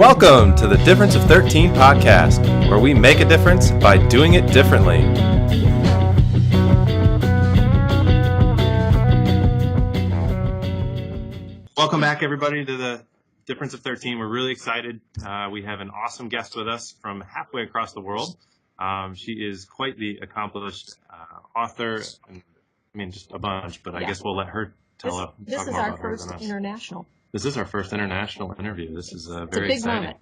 Welcome to the Difference of 13 podcast, where we make a difference by doing it differently. Welcome back, everybody, to the Difference of 13. We're really excited. We have an awesome guest with us from halfway across the world. She is quite the accomplished author. Just a bunch, but I guess we'll let her tell This is our first international. This is our first international interview. This is very exciting. Moment.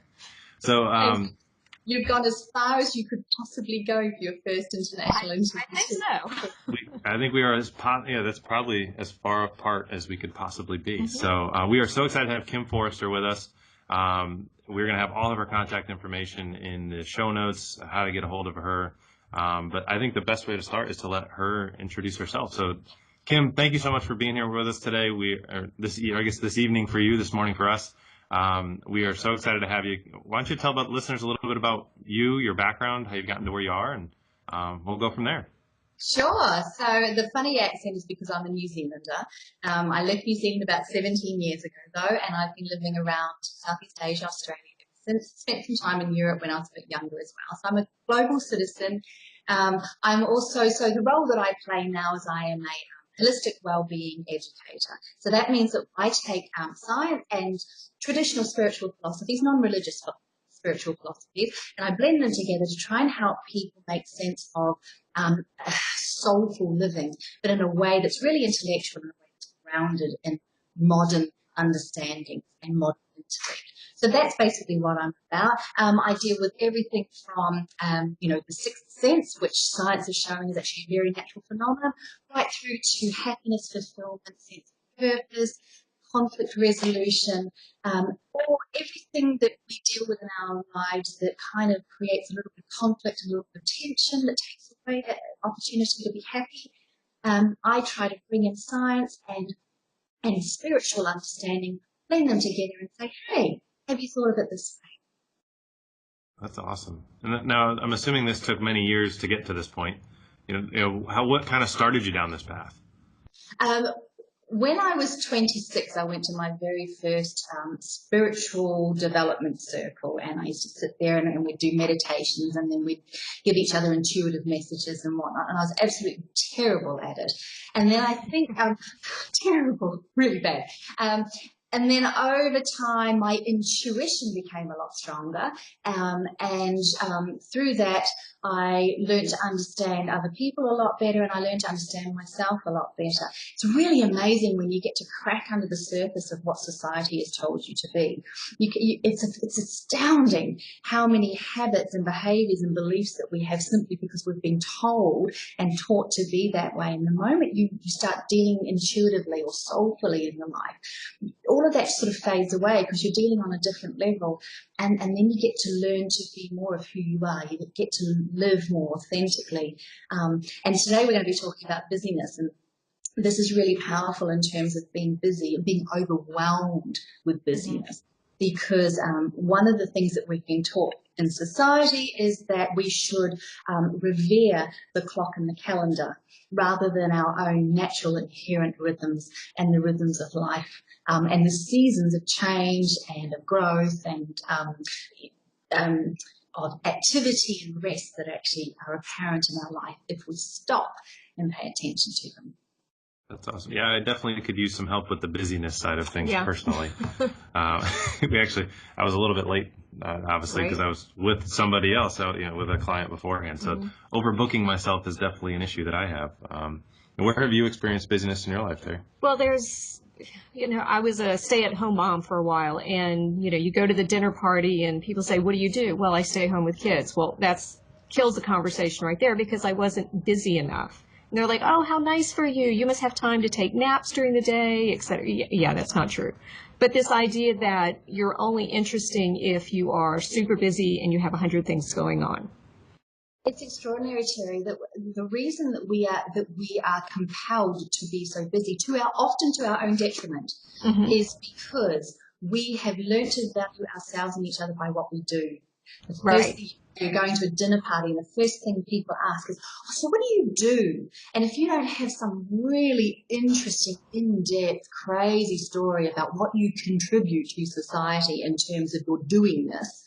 So, you've gone as far as you could possibly go for your first international interview. I think so. I think we are that's probably as far apart as we could possibly be. Mm-hmm. So we are so excited to have Kim Forrester with us. We're going to have all of her contact information in the show notes, how to get a hold of her. But I think the best way to start is to let her introduce herself. So, Kim, thank you so much for being here with us today. This evening for you, this morning for us. We are so excited to have you. Why don't you tell about listeners a little bit about you, your background, how you've gotten to where you are, and we'll go from there. Sure. So the funny accent is because I'm a New Zealander. I left New Zealand about 17 years ago, though, and I've been living around Southeast Asia, Australia ever since. Spent some time in Europe when I was a bit younger as well. So I'm a global citizen. I'm also, so the role that I play now is I am a holistic wellbeing educator. So that means that I take science and traditional spiritual philosophies, non-religious spiritual philosophies, and I blend them together to try and help people make sense of soulful living, but in a way that's really intellectual, in a way that's grounded in modern understandings and modern intellect. So that's basically what I'm about. I deal with everything from, the sixth sense, which science is showing is actually a very natural phenomenon, right through to happiness, fulfillment, sense of purpose, conflict resolution, or everything that we deal with in our lives that kind of creates a little bit of conflict, a little bit of tension, that takes away that opportunity to be happy. I try to bring in science and spiritual understanding, blend them together and say, hey, have you thought of it this way? That's awesome. And now I'm assuming this took many years to get to this point. What kind of started you down this path? When I was 26, I went to my very first spiritual development circle, and I used to sit there and we'd do meditations, and then we'd give each other intuitive messages and whatnot, and I was absolutely terrible at it. And then I think, terrible, really bad. And then over time, my intuition became a lot stronger. And through that, I learned to understand other people a lot better, and I learned to understand myself a lot better. It's really amazing when you get to crack under the surface of what society has told you to be. It's astounding how many habits and behaviors and beliefs that we have simply because we've been told and taught to be that way. And the moment you start dealing intuitively or soulfully in your life, all of that sort of fades away because you're dealing on a different level, and then you get to learn to be more of who you are. You get to live more authentically. And today we're going to be talking about busyness, and this is really powerful in terms of being busy and being overwhelmed with busyness. Because one of the things that we've been taught in society is that we should revere the clock and the calendar rather than our own natural inherent rhythms and the rhythms of life and the seasons of change and of growth and of activity and rest that actually are apparent in our life if we stop and pay attention to them. That's awesome. Yeah, I definitely could use some help with the busyness side of things personally. I was a little bit late, obviously, because I was with somebody else, with a client beforehand. So overbooking myself is definitely an issue that I have. Where have you experienced busyness in your life there? Well, I was a stay-at-home mom for a while, and, you go to the dinner party and people say, what do you do? Well, I stay home with kids. Well, kills the conversation right there because I wasn't busy enough. And they're like, oh, how nice for you. You must have time to take naps during the day, et cetera. Yeah, that's not true. But this idea that you're only interesting if you are super busy and you have 100 things going on. It's extraordinary, Terry, that the reason that we are compelled to be so busy, often to our own detriment, is because we have learned to value ourselves and each other by what we do. You're going to a dinner party and the first thing people ask is, oh, so what do you do? And if you don't have some really interesting, in-depth, crazy story about what you contribute to society in terms of your doingness,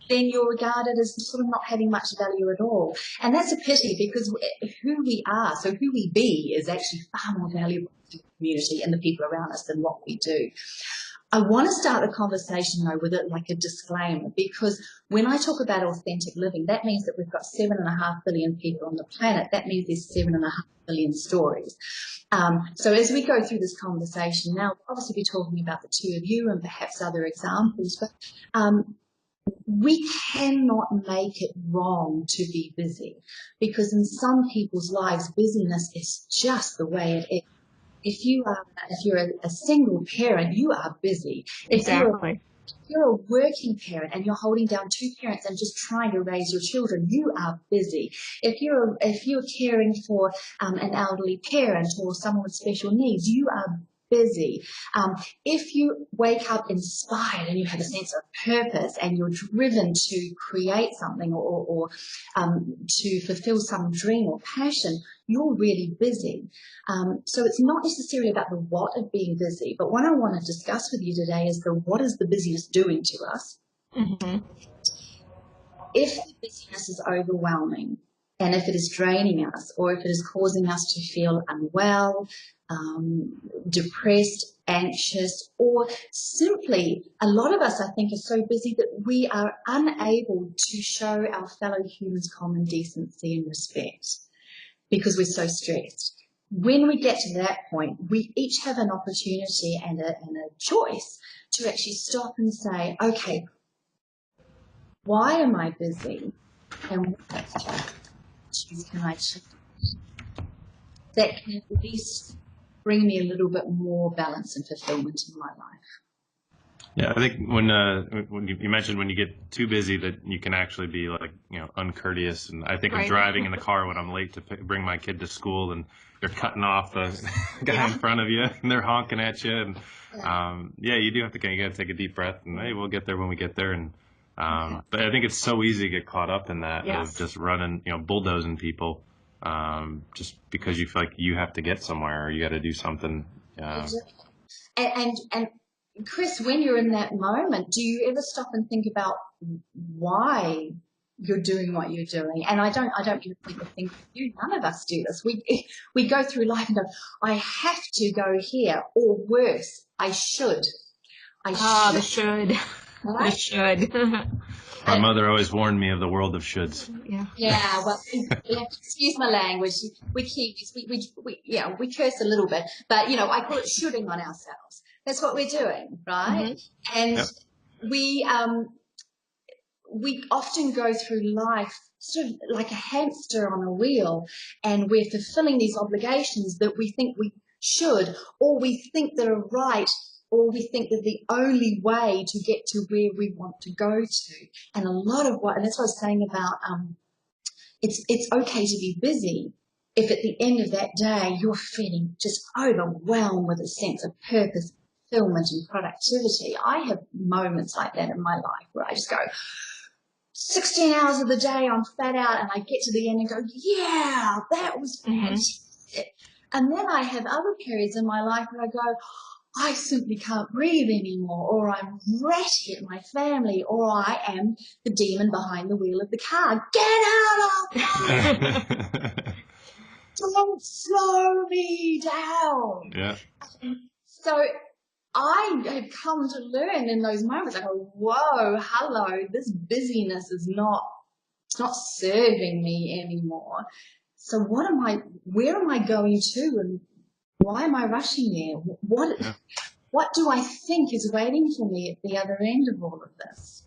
then you're regarded as sort of not having much value at all. And that's a pity, because who we are, so who we be, is actually far more valuable to the community and the people around us than what we do. I want to start the conversation, though, with it like a disclaimer, because when I talk about authentic living, that means that we've got 7.5 billion people on the planet. That means there's 7.5 billion stories. So as we go through this conversation now, we'll obviously be talking about the two of you and perhaps other examples, but we cannot make it wrong to be busy, because in some people's lives, busyness is just the way it is. If you're a single parent, you are busy. Exactly. If you're a working parent and you're holding down two parents and just trying to raise your children, you are busy. If you're caring for an elderly parent or someone with special needs, you are busy. If you wake up inspired and you have a sense of purpose and you're driven to create something or to fulfill some dream or passion, you're really busy. So it's not necessarily about the what of being busy, but what I want to discuss with you today is the what is the busyness doing to us. If the busyness is overwhelming, and if it is draining us, or if it is causing us to feel unwell, depressed, anxious, or simply, a lot of us, I think, are so busy that we are unable to show our fellow humans common decency and respect because we're so stressed. When we get to that point, we each have an opportunity and a choice to actually stop and say, okay, why am I busy? And what attitudes can I change that can at least bring me a little bit more balance and fulfillment in my life? Yeah, I think when you mentioned when you get too busy that you can actually be like, uncourteous. And I think of driving in the car when I'm late to bring my kid to school and you're cutting off the guy in front of you and they're honking at you. And you do have to you got to take a deep breath and hey, we'll get there when we get there. And but I think it's so easy to get caught up in that of just running, bulldozing people just because you feel like you have to get somewhere or you got to do something. And Chris, when you're in that moment, do you ever stop and think about why you're doing what you're doing? And I don't even point the finger at you. None of us do this. We go through life and go, I have to go here, or worse, I should. The should. Right? The should. My mother always warned me of the world of shoulds. Yeah. Well, excuse my language. We Kiwis, we curse a little bit, but I call it shooting on ourselves. That's what we're doing, right? And we often go through life sort of like a hamster on a wheel, and we're fulfilling these obligations that we think we should, or we think that are right, or we think that the only way to get to where we want to go to. And a lot of and that's what I was saying about it's okay to be busy if at the end of that day you're feeling just overwhelmed with a sense of purpose, fulfillment and productivity. I have moments like that in my life where I just go, 16 hours of the day, I'm fat out, and I get to the end and go, yeah, that was fantastic. And then I have other periods in my life where I go, I simply can't breathe anymore, or I'm ratty at my family, or I am the demon behind the wheel of the car. Get out of me! Don't slow me down. Yeah. So I have come to learn in those moments, I go, whoa, hello, this busyness is not serving me anymore. So where am I going to, and why am I rushing there? What do I think is waiting for me at the other end of all of this?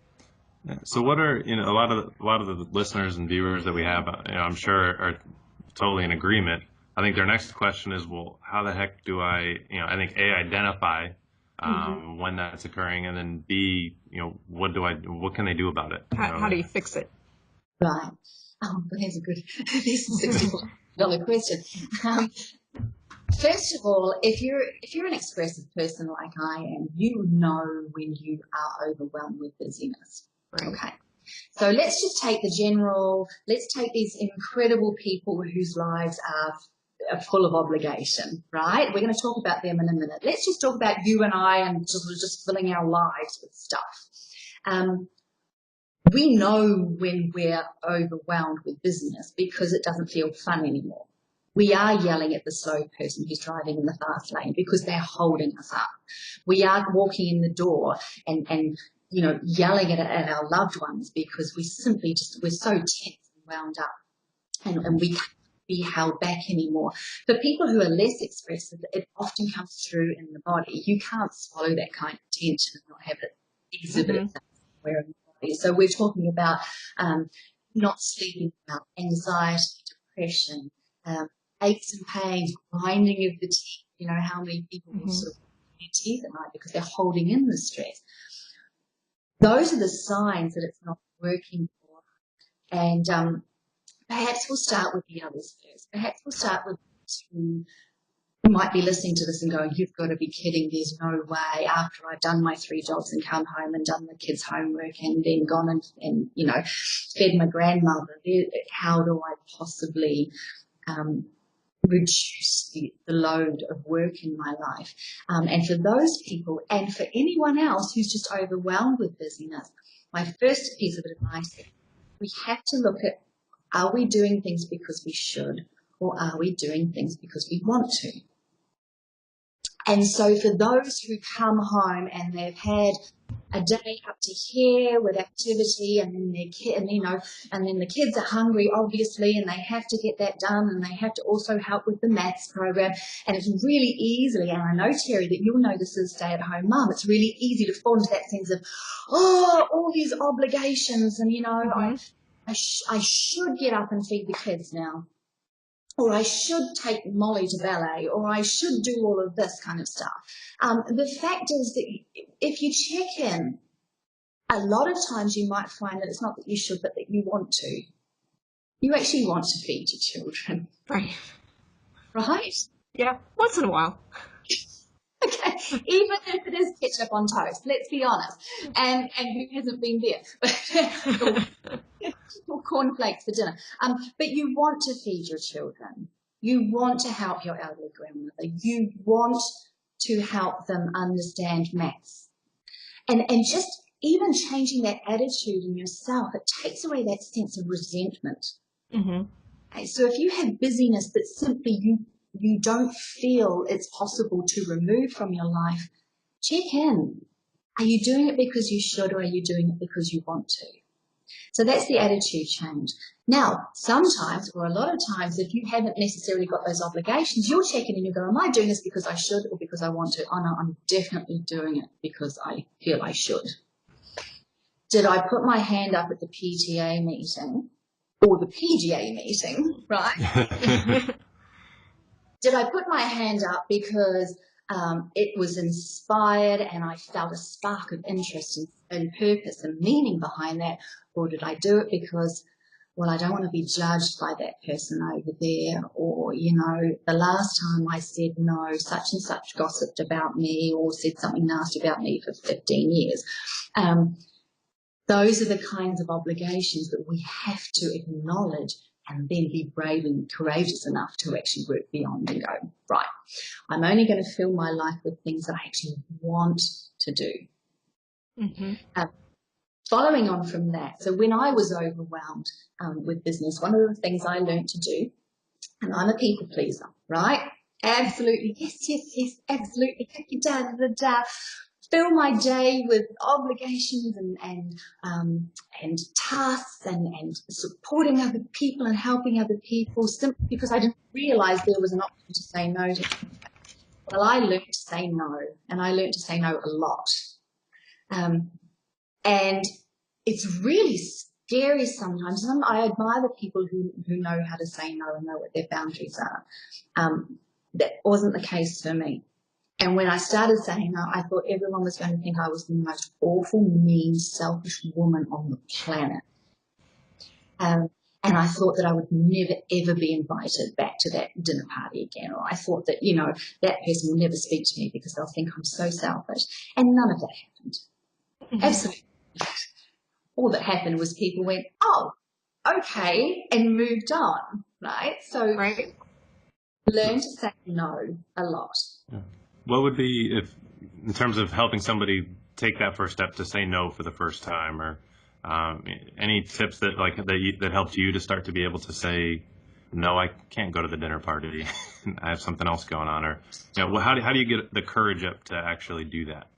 So what are, a lot of the listeners and viewers that we have, I'm sure are totally in agreement. I think their next question is, well, how the heck do I think identify when that's occurring, and then B, what can they do about it? How do you fix it? Right. Oh, that's a $64 question. First of all, if you're an expressive person like I am, you know when you are overwhelmed with busyness. Right. Okay. So let's just take let's take these incredible people whose lives are full of obligation, right? We're going to talk about them in a minute. Let's just talk about you and I and just filling our lives with stuff. We know when we're overwhelmed with business because it doesn't feel fun anymore. We are yelling at the slow person who's driving in the fast lane because they're holding us up. We are walking in the door and yelling at our loved ones because we're so tense and wound up and we can't be held back anymore. For people who are less expressive, it often comes through in the body. You can't swallow that kind of tension and not have it exhibit itself somewhere in the body. So we're talking about not sleeping, about anxiety, depression, aches and pains, grinding of the teeth. You know, how many people will sort of grind their teeth at night because they're holding in the stress. Those are the signs that it's not working for. And perhaps we'll start with the others first. Perhaps we'll start with those who might be listening to this and going, you've got to be kidding, there's no way. After I've done my 3 jobs and come home and done the kids' homework and then gone and fed my grandmother, how do I possibly reduce the load of work in my life? And for those people and for anyone else who's just overwhelmed with busyness, my first piece of advice is we have to look at, are we doing things because we should, or are we doing things because we want to? And so for those who come home and they've had a day up to here with activity and then and then the kids are hungry, obviously, and they have to get that done and they have to also help with the maths program. And it's really easily, and I know, Terry, that you'll know this as a stay-at-home mum, it's really easy to fall into that sense of, all these obligations and, I should get up and feed the kids now, or I should take Molly to ballet, or I should do all of this kind of stuff. The fact is that if you check in, a lot of times you might find that it's not that you should, but that you want to. You actually want to feed your children. Right. Right? Yeah, once in a while. Okay, even if it is ketchup on toast, let's be honest. And who hasn't been there? Or cornflakes for dinner. But you want to feed your children. You want to help your elderly grandmother. You want to help them understand maths. And just even changing that attitude in yourself, it takes away that sense of resentment. Okay, so if you have busyness that simply you don't feel it's possible to remove from your life, check in. Are you doing it because you should, or are you doing it because you want to? So that's the attitude change. Now, sometimes, or a lot of times, if you haven't necessarily got those obligations, you'll check in and you go, am I doing this because I should or because I want to? Oh, no, I'm definitely doing it because I feel I should. Did I put my hand up at the PTA meeting or the PGA meeting, right? Did I put my hand up because it was inspired and I felt a spark of interest and purpose and meaning behind that? Or did I do it because, well, I don't want to be judged by that person over there, or, the last time I said no, such and such gossiped about me or said something nasty about me for 15 years. Those are the kinds of obligations that we have to acknowledge and then be brave and courageous enough to actually work beyond and go, right, I'm only going to fill my life with things that I actually want to do. Following on from that, so when I was overwhelmed with business, one of the things I learned to do, and I'm a people pleaser, right? Absolutely, yes, absolutely, da-da-da-da. Fill my day with obligations and tasks and supporting other people and helping other people, simply because I didn't realise there was an option to say no to them. Well, I learned to say no, and I learned to say no a lot. And it's really scary sometimes. And I admire the people who know how to say no and know what their boundaries are. That wasn't the case for me. And when I started saying no, I thought everyone was going to think I was the most awful, mean, selfish woman on the planet. And I thought that I would never, ever be invited back to that dinner party again. Or I thought that, that person will never speak to me because they'll think I'm so selfish. And none of that happened. Absolutely. all that happened was people went, oh, okay, and moved on, right? So Right. learn to say no a lot. Yeah. What would be, if, in terms of helping somebody take that first step to say no for the first time, or any tips that helped you to start to be able to say, no, I can't go to the dinner party. I have something else going on, or how do you get the courage up to actually do that?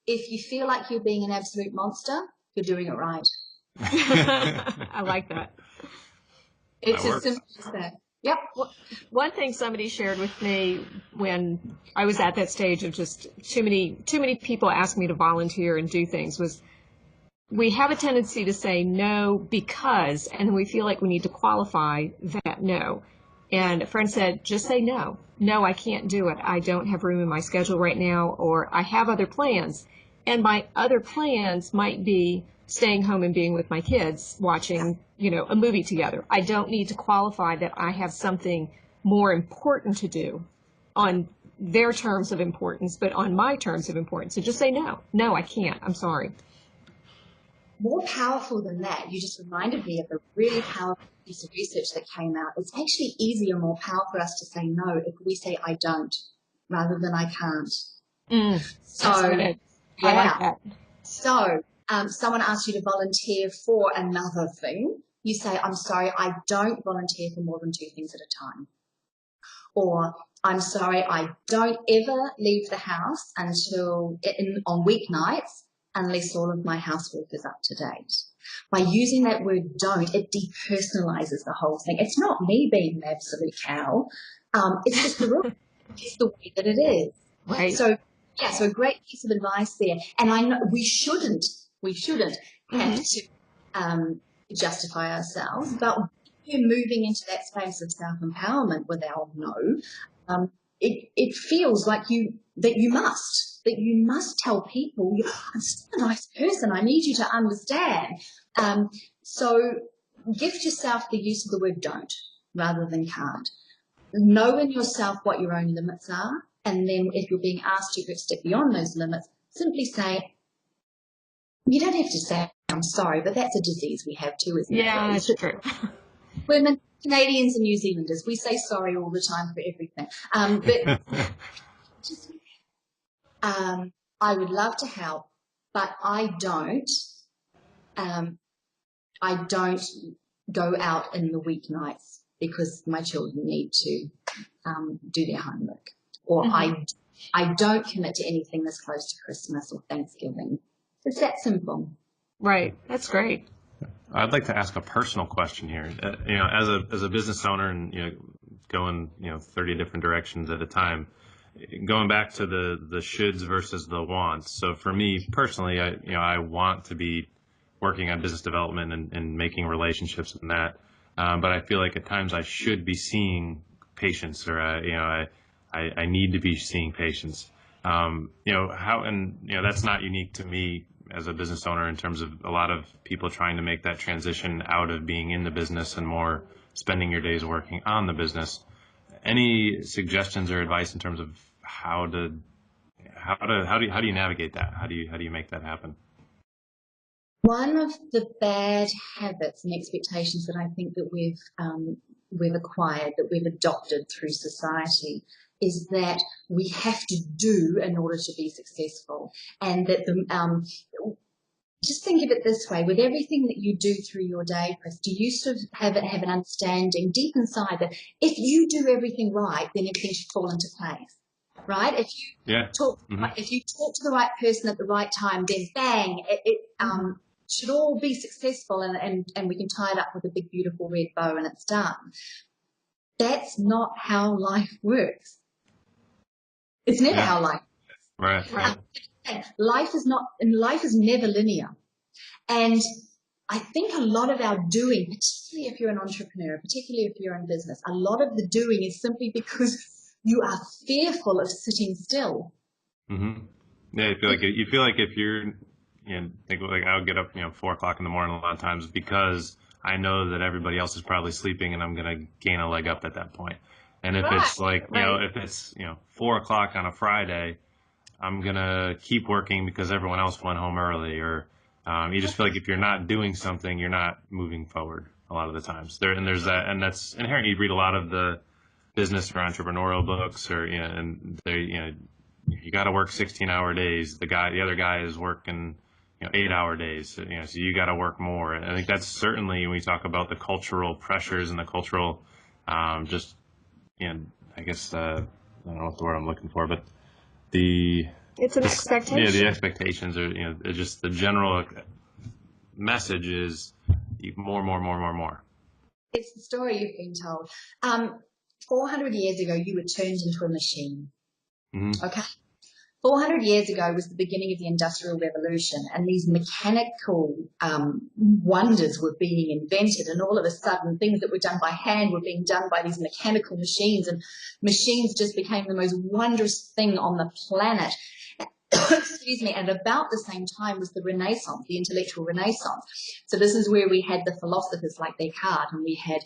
If you feel like you're being an absolute monster, you're doing it right. I like that. It's That as works. simple as that. Yep. One thing somebody shared with me when I was at that stage of just too many people ask me to volunteer and do things was, we have a tendency to say no because, and we feel like we need to qualify that no. And a friend said, just say no. No, I can't do it. I don't have room in my schedule right now, or I have other plans. And my other plans might be staying home and being with my kids, watching, a movie together. I don't need to qualify that I have something more important to do on their terms of importance, but on my terms of importance. So just say no. No, I can't. I'm sorry. More powerful than that, you just reminded me of a really powerful piece of research that came out. It's actually easier, more powerful for us to say no if we say I don't rather than I can't. So, That's good. yeah. I like that. So, someone asks you to volunteer for another thing. You say, I'm sorry, I don't volunteer for more than 2 things at a time. Or, I'm sorry, I don't ever leave the house until on weeknights unless all of my housework is up to date. By using that word don't, it depersonalizes the whole thing. It's not me being an absolute cow. It's just the rule. It's the way that it is. Right. So a great piece of advice there. And I know we shouldn't have to justify ourselves, but when we're moving into that space of self-empowerment with our no, it feels like you must tell people, I'm still a nice person, I need you to understand. So gift yourself the use of the word don't rather than can't. Know in yourself what your own limits are, and then if you're being asked to step beyond those limits, simply say, you don't have to say, I'm sorry, but that's a disease we have too, isn't it? Yeah, that's true. Women, Canadians and New Zealanders, we say sorry all the time for everything. But just, I would love to help, but I don't go out in the weeknights because my children need to do their homework. Or I don't commit to anything this close to Christmas or Thanksgiving. It's that simple. Right. That's great. I'd like to ask a personal question here. As a business owner and going 30 different directions at a time, going back to the shoulds versus the wants. So for me personally, I want to be working on business development and making relationships and that, but I feel like at times I should be seeing patients, or I need to be seeing patients. That's not unique to me as a business owner in terms of a lot of people trying to make that transition out of being in the business and more spending your days working on the business. Any suggestions or advice in terms of how do you navigate that? How do you make that happen? One of the bad habits and expectations that I think that we've acquired, that we've adopted through society, is that we have to do in order to be successful, and that just think of it this way: with everything that you do through your day, Chris, do you sort of have an understanding deep inside that if you do everything right, then everything should fall into place, right? If you talk to the right person at the right time, then bang, it should all be successful, and we can tie it up with a big beautiful red bow and it's done. That's not how life works. It's never how life works. Right. Life is never linear. And I think a lot of our doing, particularly if you're an entrepreneur, particularly if you're in business, a lot of the doing is simply because you are fearful of sitting still. Mm-hmm. Yeah, you feel like if you're, I'll get up, 4 o'clock in the morning a lot of times because I know that everybody else is probably sleeping and I'm going to gain a leg up at that point. And if it's if it's 4 o'clock on a Friday, I'm going to keep working because everyone else went home early, or You just feel like if you're not doing something, you're not moving forward a lot of the times. There's that, and that's inherent. You read a lot of the business or entrepreneurial books, or and they, you got to work 16-hour days. The other guy is working, 8-hour days. So you got to work more. And I think that's certainly when we talk about the cultural pressures and the cultural, just, I guess, I don't know what the word I'm looking for, but it's an expectation. Yeah, the expectations are, just the general message is more, more, more, more, more. It's the story you've been told. 400 years ago, you were turned into a machine. Mm-hmm. Okay? 400 years ago was the beginning of the Industrial Revolution, and these mechanical wonders were being invented, and all of a sudden things that were done by hand were being done by these mechanical machines, and machines just became the most wondrous thing on the planet. Excuse me, and about the same time was the Renaissance, the intellectual Renaissance. So this is where we had the philosophers like Descartes, and we had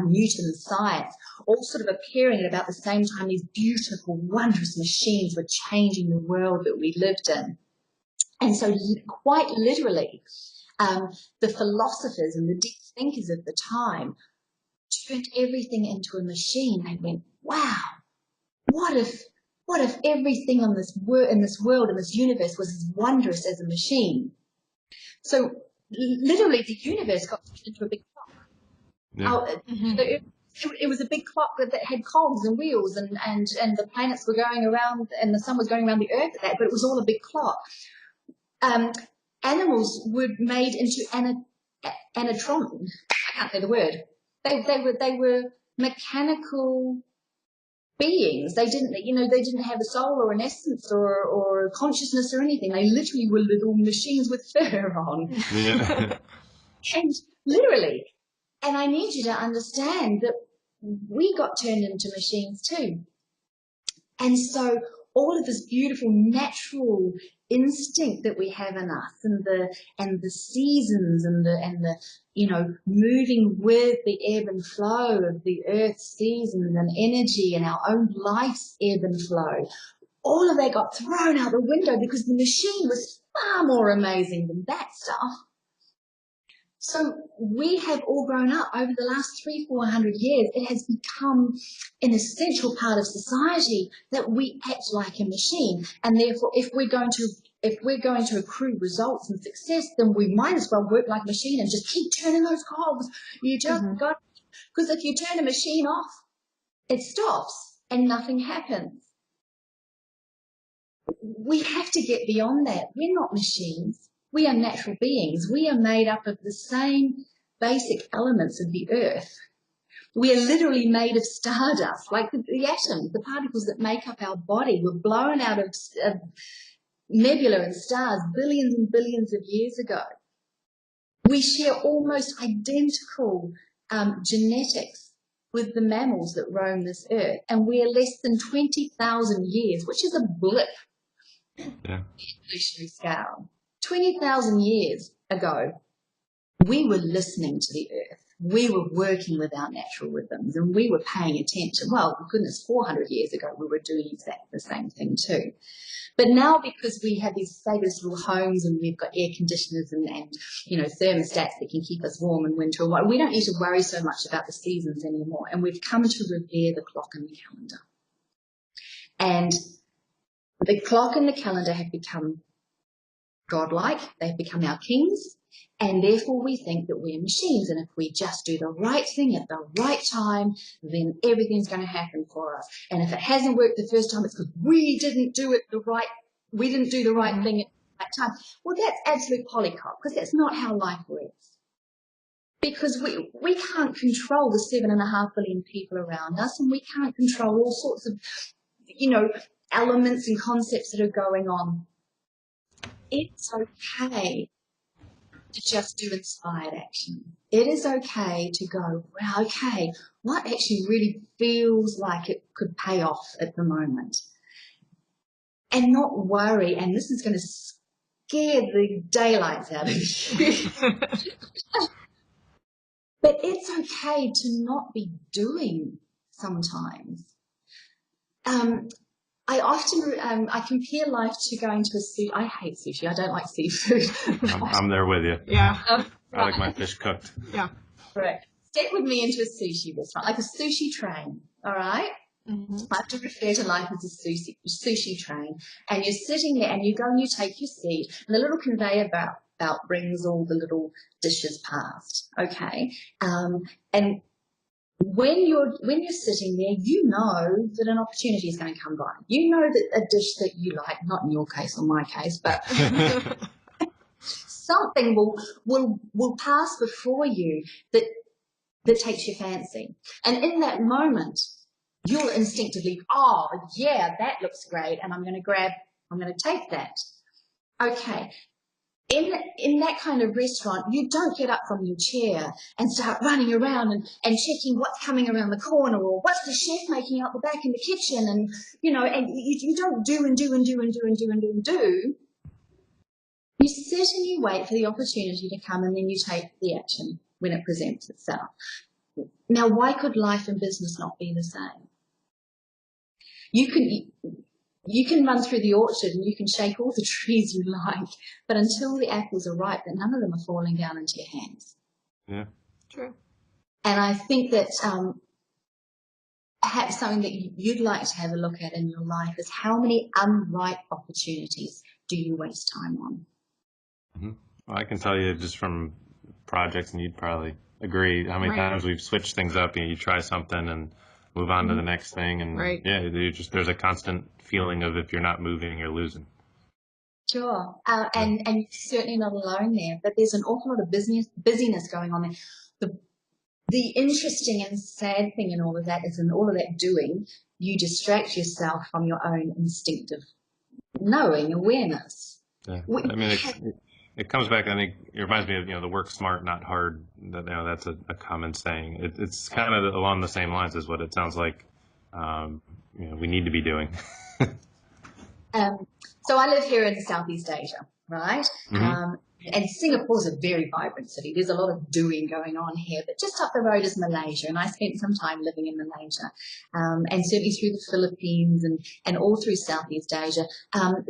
Newton's science, all sort of appearing at about the same time. These beautiful, wondrous machines were changing the world that we lived in. And so quite literally, the philosophers and the deep thinkers of the time turned everything into a machine. They went, wow, what if everything in this world, in this universe, was as wondrous as a machine? So literally, the universe got turned into a big clock. Yeah. It was a big clock that had cogs and wheels, and the planets were going around, and the sun was going around the Earth at that, but it was all a big clock. Animals were made into anatron. I can't say the word. They were mechanical beings. They didn't have a soul or an essence or consciousness or anything. They literally were little machines with fur on. Yeah. And literally. And I need you to understand that we got turned into machines too. And so all of this beautiful natural instinct that we have in us, and the seasons, and the moving with the ebb and flow of the earth's seasons and energy, and our own life's ebb and flow, all of that got thrown out the window because the machine was far more amazing than that stuff. So we have all grown up over the last 300-400 years. It has become an essential part of society that we act like a machine. And therefore, if we're going to accrue results and success, then we might as well work like a machine and just keep turning those cogs. You just got, because if you turn a machine off, it stops and nothing happens. We have to get beyond that. We're not machines. We are natural beings. We are made up of the same basic elements of the earth. We are literally made of stardust, like the atoms, the particles that make up our body were blown out of nebula and stars billions and billions of years ago. We share almost identical genetics with the mammals that roam this earth, and we are less than 20,000 years, which is a blip in the evolutionary scale. 20,000 years ago, we were listening to the earth. We were working with our natural rhythms, and we were paying attention. Well, goodness, 400 years ago, we were doing exactly the same thing too. But now, because we have these fabulous little homes, and we've got air conditioners and thermostats that can keep us warm in winter, we don't need to worry so much about the seasons anymore. And we've come to revere the clock and the calendar. And the clock and the calendar have become godlike. They've become our kings, and therefore we think that we're machines, and if we just do the right thing at the right time, then everything's going to happen for us. And if it hasn't worked the first time, it's because we didn't do the right thing at the right time. Well, that's absolute polycop, because that's not how life works. Because we can't control the 7.5 billion people around us, and we can't control all sorts of elements and concepts that are going on. It's okay to just do inspired action. It is okay to go, well, okay, what actually really feels like it could pay off at the moment? And not worry, and this is going to scare the daylights out of you. But it's okay to not be doing sometimes. I often I compare life to going to a sushi. I hate sushi. I don't like seafood. I'm there with you. Yeah. I like my fish cooked. Yeah. Correct. Step with me into a sushi restaurant, like a sushi train. All right. Mm-hmm. I have to refer to life as a sushi train, and you're sitting there, and you go and you take your seat, and the little conveyor belt brings all the little dishes past. Okay, and when you're sitting there, you know that an opportunity is going to come by. You know that a dish that you like, not in your case or my case, but something will pass before you that takes your fancy. And in that moment, you'll instinctively, oh yeah, that looks great, and I'm going to take that. Okay. In that kind of restaurant, you don't get up from your chair and start running around and checking what's coming around the corner, or what's the chef making out the back in the kitchen, and and you don't do and do and do and do and do and do and do. You sit and you wait for the opportunity to come, and then you take the action when it presents itself. Now, why could life and business not be the same? You can run through the orchard and you can shake all the trees you like, but until the apples are ripe, that none of them are falling down into your hands. Yeah. True. And I think that perhaps something that you'd like to have a look at in your life is how many unripe opportunities do you waste time on? Mm-hmm. Well, I can tell you just from projects, and you'd probably agree, how many times we've switched things up. You try something and move on to the next thing, and yeah, there's a constant feeling of if you're not moving, you're losing. Sure, and you're certainly not alone there. But there's an awful lot of busyness going on there. The interesting and sad thing in all of that is, in all of that doing, you distract yourself from your own instinctive knowing, awareness. Yeah, I mean, it comes back. I think it reminds me of the work smart, not hard. That's a common saying. It's kind of along the same lines as what it sounds like. We need to be doing. So I live here in Southeast Asia, right? Mm-hmm. And Singapore's a very vibrant city. There's a lot of doing going on here, but just up the road is Malaysia, and I spent some time living in Malaysia, and certainly through the Philippines and all through Southeast Asia.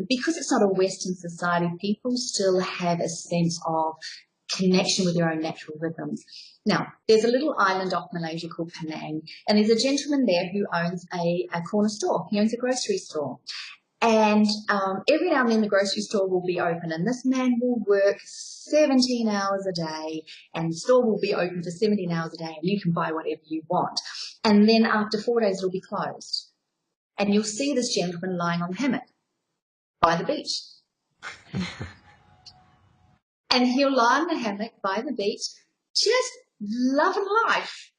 Because it's not a Western society, people still have a sense of connection with their own natural rhythms. Now, there's a little island off Malaysia called Penang, and there's a gentleman there who owns a corner store. He owns a grocery store. And every now and then the grocery store will be open, and this man will work 17 hours a day, and the store will be open for 17 hours a day, and you can buy whatever you want. And then after 4 days, it'll be closed. And you'll see this gentleman lying on the hammock by the beach. And he'll lie on the hammock by the beach, just loving life,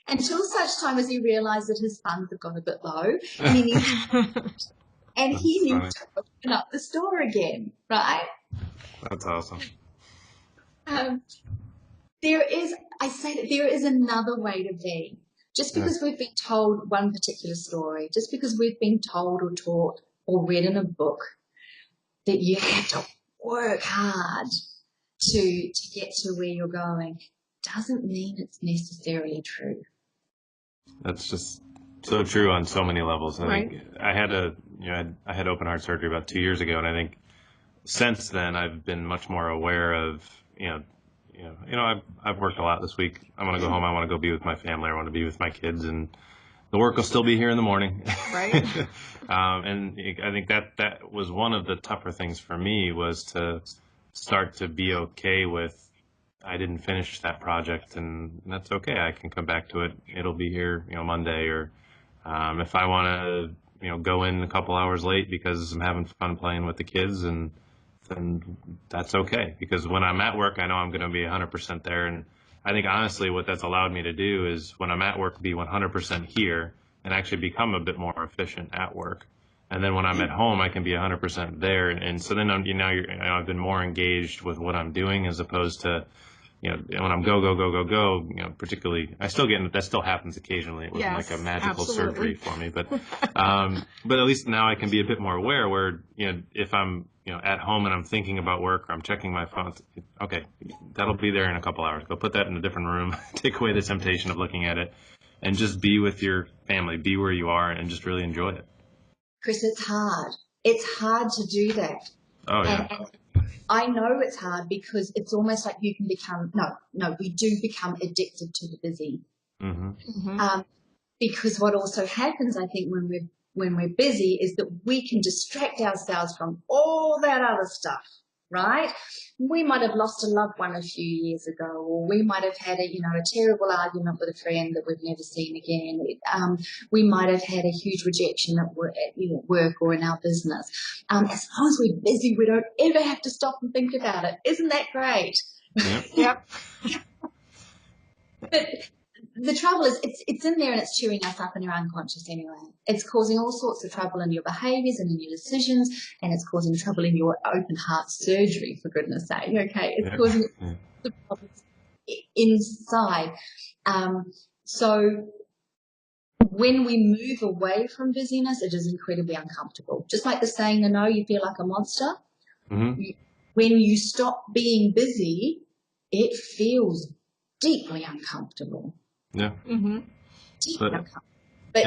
until such time as he realizes that his funds have got a bit low, and he needs to open up the store again, right? That's awesome. There is another way to be. Just because we've been told one particular story, just because we've been told or taught or read in a book that you have to work hard to get to where you're going, doesn't mean it's necessarily true. That's just so true on so many levels. I think I had open heart surgery about 2 years ago, and I think since then I've been much more aware of I've worked a lot this week. I want to go home. I want to go be with my family. I want to be with my kids, and the work will still be here in the morning. Right. And I think that was one of the tougher things for me, was to start to be okay with, I didn't finish that project, and that's okay. I can come back to it. It'll be here, Monday, or if I want to, go in a couple hours late because I'm having fun playing with the kids, and then that's okay. Because when I'm at work, I know I'm going to be 100% there. And I think honestly, what that's allowed me to do is, when I'm at work, be 100% here and actually become a bit more efficient at work. And then when I'm at home, I can be 100% there. And so then I've been more engaged with what I'm doing, as opposed to, when I'm go, particularly, that still happens occasionally. It wasn't like a magical surgery for me, but at least now I can be a bit more aware where, if I'm, at home and I'm thinking about work, or I'm checking my phone, okay, that'll be there in a couple hours. Go put that in a different room, take away the temptation of looking at it, and just be with your family, be where you are, and just really enjoy it. Chris, it's hard. It's hard to do that. Oh, yeah. And I know it's hard because it's almost like you can become, we do become addicted to the busy. Because what also happens, I think, when we're busy is that we can distract ourselves from all that other stuff, right? We might have lost a loved one a few years ago, or we might have had a terrible argument with a friend that we've never seen again. We might have had a huge rejection at work or in our business. As long as we're busy, we don't ever have to stop and think about it. Isn't that great? Yep. But the trouble is, it's in there and it's chewing us up in our unconscious anyway. It's causing all sorts of trouble in your behaviours and in your decisions, and it's causing trouble in your open heart surgery, for goodness sake. Okay, it's causing the problems inside. So when we move away from busyness, it is incredibly uncomfortable. Just like the saying, you feel like a monster. When you stop being busy, it feels deeply uncomfortable. Yeah. Deeply uncomfortable. But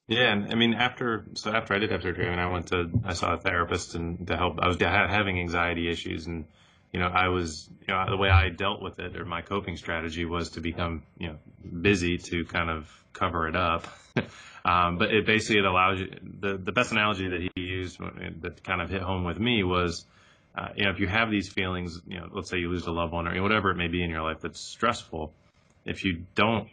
yeah, and I mean, after I did have surgery, I saw a therapist and to help. I was having anxiety issues, and I was, the way I dealt with it, or my coping strategy was to become, busy to kind of cover it up. But it basically, it allows you, the best analogy that he used that kind of hit home with me was, if you have these feelings, let's say you lose a loved one or whatever it may be in your life that's stressful, if you don't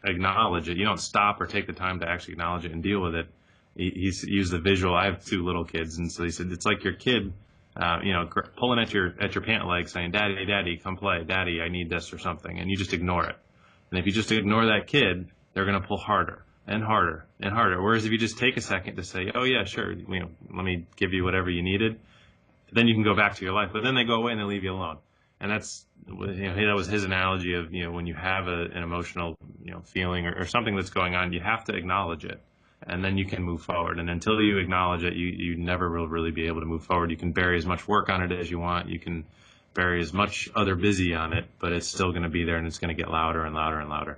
acknowledge it, you don't stop or take the time to actually acknowledge it and deal with it. He's used the visual. I have 2 little kids, and so he said it's like your kid, pulling at your pant leg, saying, "Daddy, come play. Daddy, I need this or something," and you just ignore it. And if you just ignore that kid, they're going to pull harder and harder and harder. Whereas if you just take a second to say, "Oh yeah, sure, let me give you whatever you needed," then you can go back to your life. But then they go away and they leave you alone. And that's, that was his analogy of, when you have an emotional, feeling or something that's going on, you have to acknowledge it, and then you can move forward. And until you acknowledge it, you never will really be able to move forward. You can bury as much work on it as you want. You can bury as much other busy on it, but it's still going to be there, and it's going to get louder and louder and louder.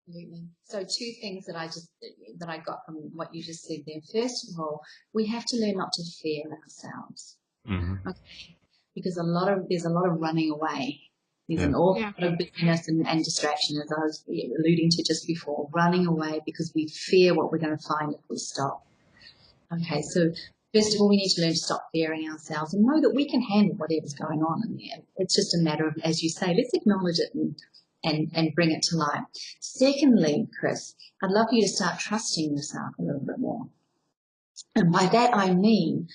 Absolutely. So 2 things that I got from what you just said there. First of all, we have to learn not to fear ourselves. Okay. Because there's a lot of running away. There's an awful lot of busyness and distraction, as I was alluding to just before, running away because we fear what we're going to find if we stop. Okay, so first of all, we need to learn to stop fearing ourselves and know that we can handle whatever's going on in there. It's just a matter of, as you say, let's acknowledge it and bring it to light. Secondly, Chris, I'd love you to start trusting yourself a little bit more. And by that I mean,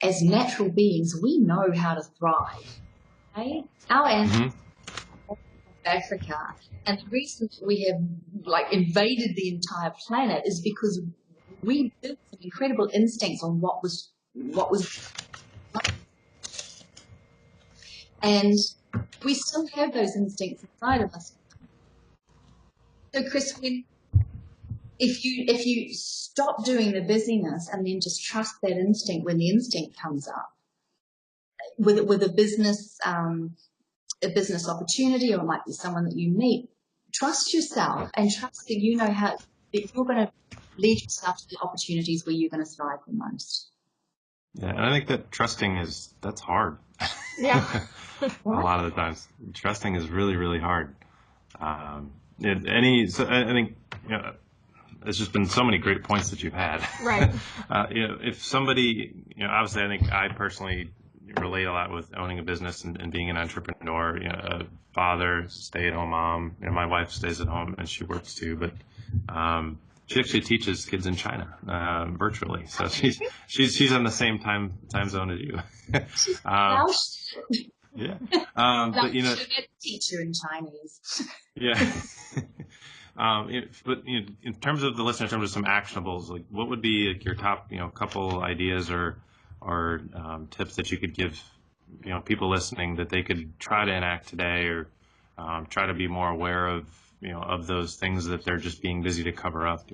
as natural beings, we know how to thrive. Okay? Our ancestors from Africa, and the reason we have invaded the entire planet is because we built some incredible instincts on what was, and we still have those instincts inside of us. So, Chris, if you stop doing the busyness and then just trust that instinct when the instinct comes up, with a business opportunity, or it might be someone that you meet, trust yourself and trust that that you're going to lead yourself to the opportunities where you're going to thrive the most. Yeah, and I think that trusting that's hard. Yeah. A lot of the times, trusting is really, really hard. I think there's just been so many great points that you've had. Right. If somebody, obviously, I think I personally relate a lot with owning a business and being an entrepreneur. A father, stay-at-home mom. My wife stays at home and she works too, but she actually teaches kids in China virtually. So she's on the same time zone as you. Yeah. But teacher in Chinese. Yeah. But in terms of the listener, in terms of some actionables, what would be your top, couple ideas or tips that you could give, people listening that they could try to enact today, or try to be more aware of, of those things that they're just being busy to cover up?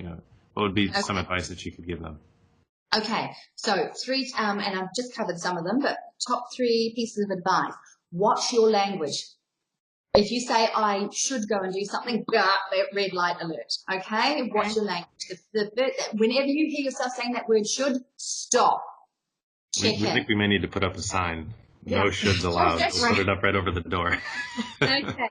What would be some advice that you could give them? Okay, so 3, and I've just covered some of them, but top 3 pieces of advice. Watch your language. If you say, I should go and do something, red light alert, okay? Watch your language. Whenever you hear yourself saying that word should, stop. We Check in. think we may need to put up a sign. No Yeah. shoulds allowed. That's We'll put it up right over the door. Okay.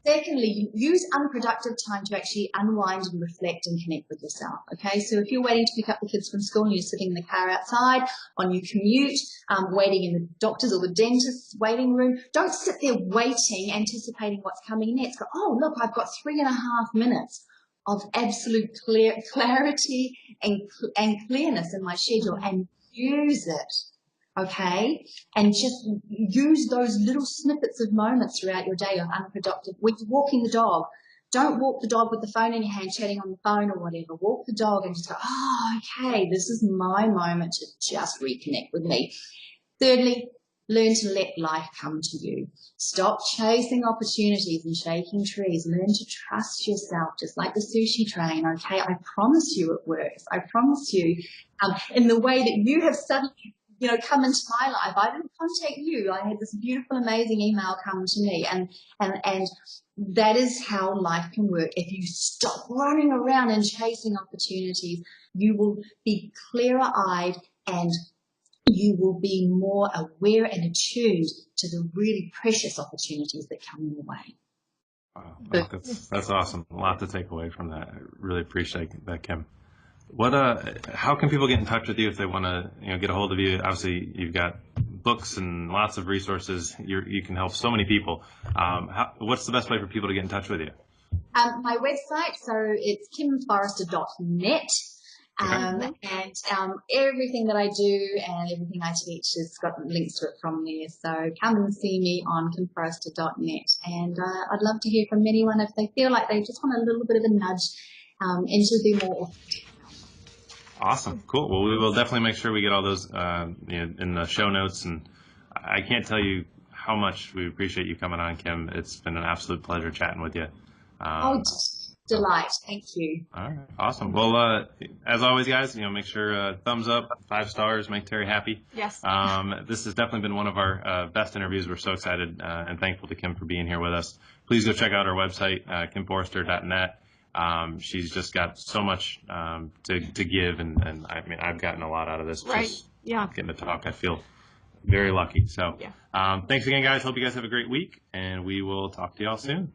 Secondly, use unproductive time to actually unwind and reflect and connect with yourself. Okay, so if you're waiting to pick up the kids from school and you're sitting in the car outside on your commute, waiting in the doctor's or the dentist's waiting room, don't sit there waiting, anticipating what's coming next. Go, oh, look, I've got 3.5 minutes of absolute clarity and clearness in my schedule, and use it. Okay, and just use those little snippets of moments throughout your day of unproductive. When you're walking the dog, don't walk the dog with the phone in your hand, chatting on the phone or whatever. Walk the dog and just go, oh, okay, this is my moment to just reconnect with me. Thirdly, learn to let life come to you. Stop chasing opportunities and shaking trees. Learn to trust yourself, just like the sushi train, okay? I promise you it works. I promise you, in the way that you have suddenly come into my life. I didn't contact you. I had this beautiful, amazing email come to me, and that is how life can work. If you stop running around and chasing opportunities, you will be clearer-eyed and you will be more aware and attuned to the really precious opportunities that come your way. Wow, that's awesome. A lot to take away from that. I really appreciate that, Kim. How can people get in touch with you if they want to, get a hold of you? Obviously, you've got books and lots of resources. You can help so many people. What's the best way for people to get in touch with you? My website, so it's kimforrester.net. And everything that I do and everything I teach has got links to it from there. So come and see me on kimforrester.net. And I'd love to hear from anyone if they feel like they just want a little bit of a nudge into the more authentic. Awesome. Cool. Well, we will definitely make sure we get all those in the show notes. And I can't tell you how much we appreciate you coming on, Kim. It's been an absolute pleasure chatting with you. Delight. Thank you. All right. Awesome. Well, as always, guys, make sure thumbs up, 5 stars, make Terry happy. Yes. This has definitely been one of our best interviews. We're so excited and thankful to Kim for being here with us. Please go check out our website, kimforrester.net. She's just got so much to give, and I mean, I've gotten a lot out of this. Right. Just yeah. Getting to talk. I feel very lucky. So yeah. thanks again, guys. Hope you guys have a great week, and we will talk to y'all soon.